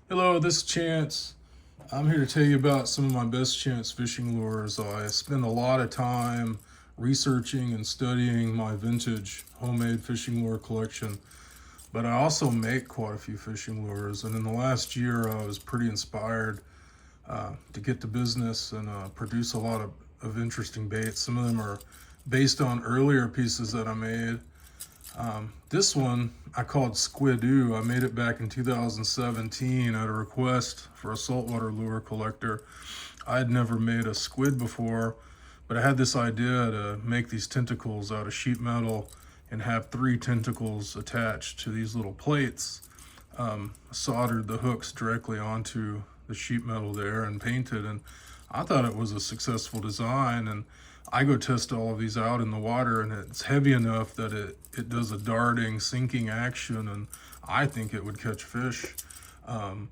Hello, this is Chance. I'm here to tell you about some of my best chance fishing lures. I spend a lot of time researching and studying my vintage homemade fishing lure collection, but I also make quite a few fishing lures. And in the last year, I was pretty inspired to get to business and produce a lot of interesting baits. Some of them are based on earlier pieces that I made. This one I called Squidoo. I made it back in 2017 at a request for a saltwater lure collector. I had never made a squid before, but I had this idea to make these tentacles out of sheet metal and have three tentacles attached to these little plates. Soldered the hooks directly onto the sheet metal there and painted, and I thought it was a successful design. And I go test all of these out in the water, and it's heavy enough that it does a darting, sinking action, and I think it would catch fish. Um,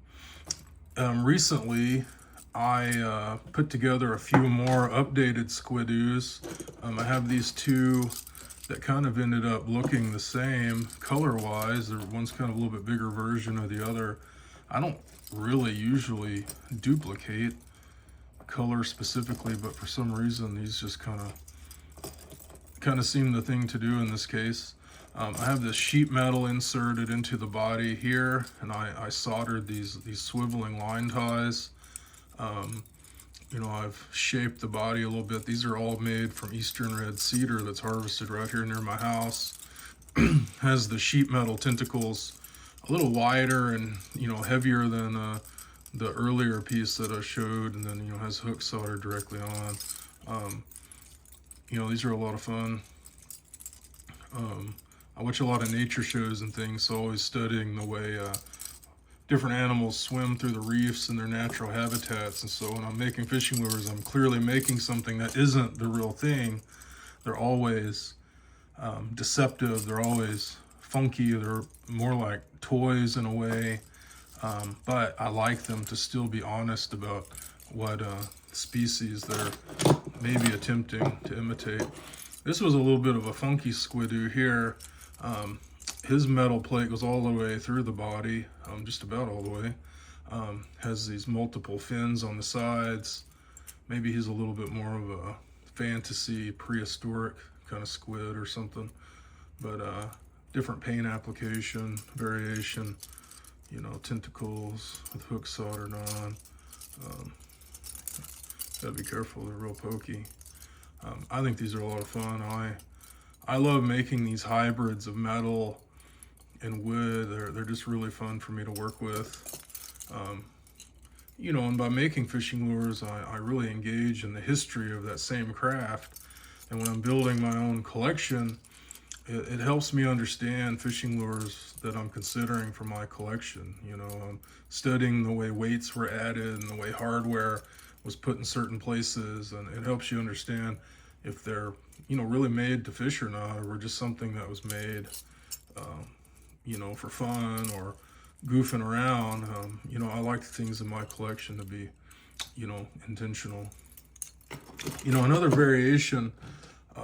Recently, I put together a few more updated Squidoos. I have these two that kind of ended up looking the same color-wise. One's kind of a little bit bigger version of the other. I don't really usually duplicate color specifically, but for some reason these just kind of seem the thing to do in this case. I have this sheet metal inserted into the body here, and I soldered these swiveling line ties. I've shaped the body a little bit. These are all made from eastern red cedar that's harvested right here near my house. Has the sheet metal tentacles a little wider and heavier than the earlier piece that I showed, and then has hooks soldered directly on. These are a lot of fun. I watch a lot of nature shows and things, so always studying the way different animals swim through the reefs and their natural habitats. And so when I'm making fishing lures, I'm clearly making something that isn't the real thing. They're always deceptive. They're always funky. They're more like toys in a way. But I like them to still be honest about what species they're maybe attempting to imitate. This was a little bit of a funky Squidoo here. His metal plate goes all the way through the body, just about all the way. Has these multiple fins on the sides. Maybe he's a little bit more of a fantasy, prehistoric kind of squid or something. But different paint application, variation, tentacles with hooks soldered on. Gotta be careful, they're real pokey. I think these are a lot of fun. I love making these hybrids of metal and wood. They're just really fun for me to work with. And by making fishing lures, I really engage in the history of that same craft. And when I'm building my own collection, it helps me understand fishing lures that I'm considering for my collection. I'm studying the way weights were added and the way hardware was put in certain places, and it helps you understand if they're really made to fish or not, or just something that was made for fun or goofing around. I like the things in my collection to be intentional. Another variation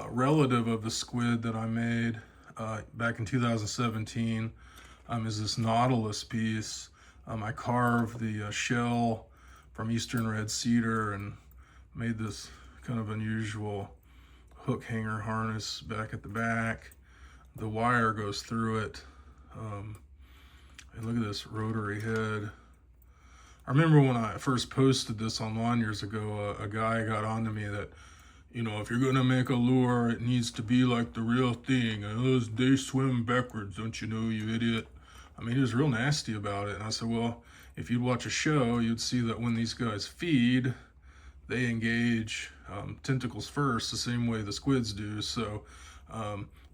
relative of the squid that I made back in 2017 is this Nautilus piece. I carved the shell from eastern red cedar and made this kind of unusual hook hanger harness back at the back. The wire goes through it. And look at this rotary head. I remember when I first posted this online years ago, a guy got onto me that, if you're gonna make a lure, it needs to be like the real thing. And they swim backwards, don't you know, you idiot. I mean, he was real nasty about it. And I said, well, if you'd watch a show, you'd see that when these guys feed, they engage tentacles first, the same way the squids do. So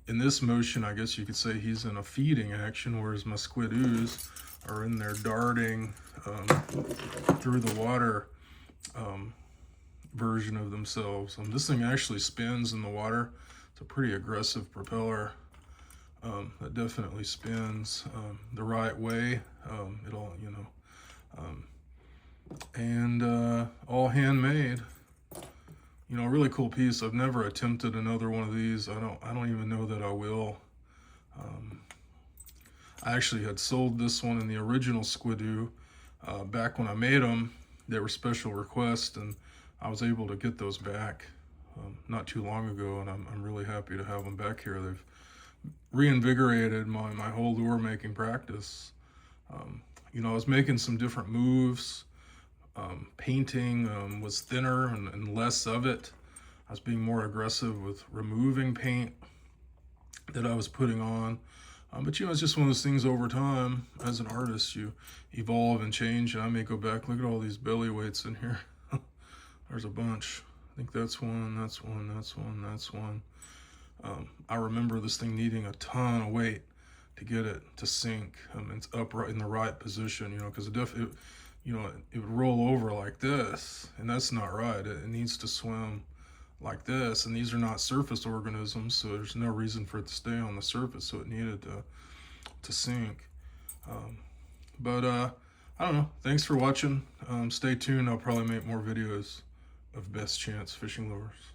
in this motion, I guess you could say he's in a feeding action, whereas my squidoos are in there darting through the water version of themselves. This thing actually spins in the water. It's a pretty aggressive propeller that definitely spins the right way. And all handmade. A really cool piece. I've never attempted another one of these. I don't even know that I will. I actually had sold this one in the original Squidoo back when I made them, they were special requests, and I was able to get those back not too long ago, and I'm really happy to have them back here. They've reinvigorated my whole lure making practice. You know, I was making some different moves. Painting was thinner and less of it. I was being more aggressive with removing paint that I was putting on. But you know, it's just one of those things over time. As an artist, you evolve and change. And I may go back, look at all these belly weights in here. There's a bunch. I think that's one, that's one, that's one, that's one. I remember this thing needing a ton of weight to get it to sink. It's upright in the right position, you know, because you know, it would roll over like this, and that's not right. It needs to swim like this, and these are not surface organisms, so there's no reason for it to stay on the surface, so it needed to sink. But I don't know. Thanks for watching. Stay tuned. I'll probably make more videos of best chance fishing lures.